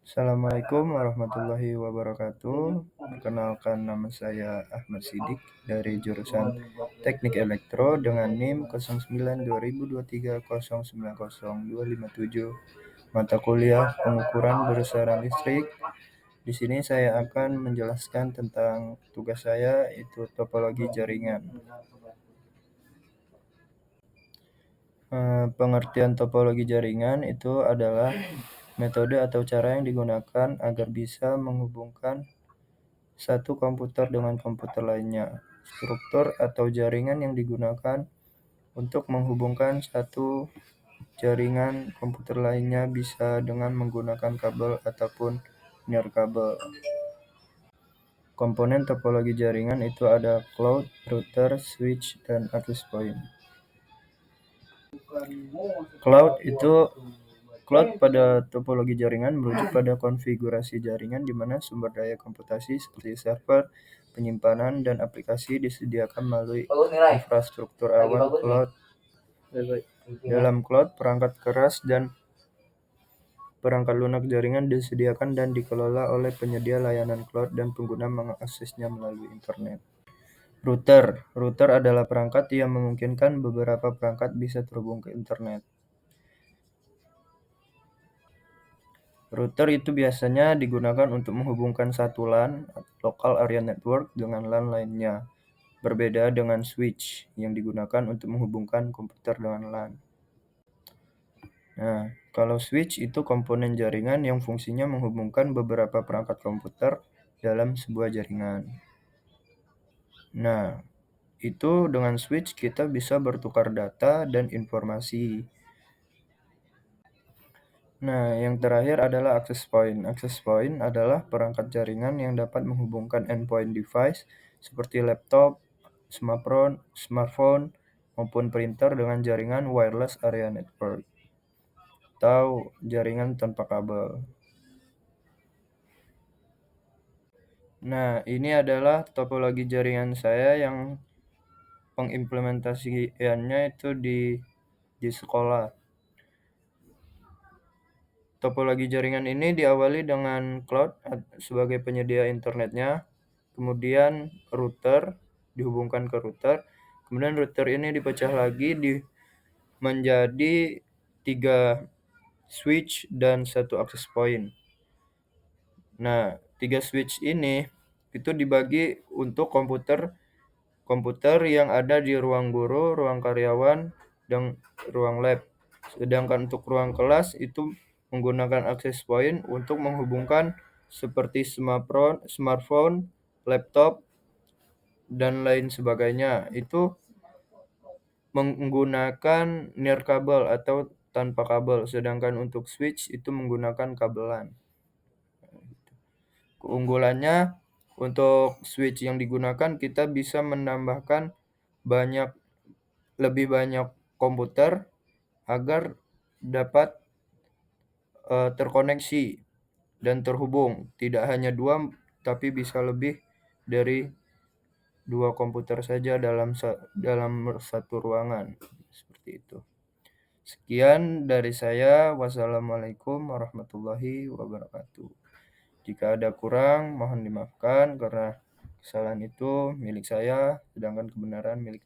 Assalamualaikum warahmatullahi wabarakatuh. Perkenalkan, nama saya Ahmad Sidik dari jurusan Teknik Elektro dengan NIM 09.2023.090.257, mata kuliah pengukuran besaran listrik. Di sini saya akan menjelaskan tentang tugas saya, yaitu topologi jaringan. Pengertian topologi jaringan itu adalah metode atau cara yang digunakan agar bisa menghubungkan satu komputer dengan komputer lainnya. Struktur atau jaringan yang digunakan untuk menghubungkan satu jaringan komputer lainnya bisa dengan menggunakan kabel ataupun nirkabel. Komponen topologi jaringan itu ada cloud, router, switch, dan access point. Cloud pada topologi jaringan merujuk pada konfigurasi jaringan di mana sumber daya komputasi seperti server, penyimpanan, dan aplikasi disediakan melalui infrastruktur awal cloud. Dalam cloud, perangkat keras dan perangkat lunak jaringan disediakan dan dikelola oleh penyedia layanan cloud dan pengguna mengaksesnya melalui internet. Router adalah perangkat yang memungkinkan beberapa perangkat bisa terhubung ke internet. Router itu biasanya digunakan untuk menghubungkan satu LAN (Local Area Network) dengan LAN lainnya, berbeda dengan switch yang digunakan untuk menghubungkan komputer dengan LAN. Nah, kalau switch itu komponen jaringan yang fungsinya menghubungkan beberapa perangkat komputer dalam sebuah jaringan. Nah, itu dengan switch kita bisa bertukar data dan informasi. Nah, yang terakhir adalah access point. Access point adalah perangkat jaringan yang dapat menghubungkan endpoint device seperti laptop, smartphone, maupun printer dengan jaringan wireless area network atau jaringan tanpa kabel. Nah, ini adalah topologi jaringan saya yang pengimplementasiannya itu di sekolah. Topologi jaringan ini diawali dengan cloud sebagai penyedia internetnya, kemudian router dihubungkan ke router, kemudian router ini dipecah lagi menjadi 3 switch dan 1 access point. Nah, 3 switch ini itu dibagi untuk komputer yang ada di ruang guru, ruang karyawan, dan ruang lab. Sedangkan untuk ruang kelas itu menggunakan access point untuk menghubungkan seperti smartphone, laptop, dan lain sebagainya. Itu menggunakan nirkabel atau tanpa kabel, sedangkan untuk switch itu menggunakan kabel LAN. Keunggulannya, untuk switch yang digunakan kita bisa menambahkan lebih banyak komputer agar dapat terkoneksi dan terhubung. Tidak hanya 2, tapi bisa lebih dari 2 komputer saja dalam satu ruangan. Seperti itu. Sekian dari saya. Wassalamualaikum warahmatullahi wabarakatuh. Jika ada kurang, mohon dimaafkan karena kesalahan itu milik saya, sedangkan kebenaran milik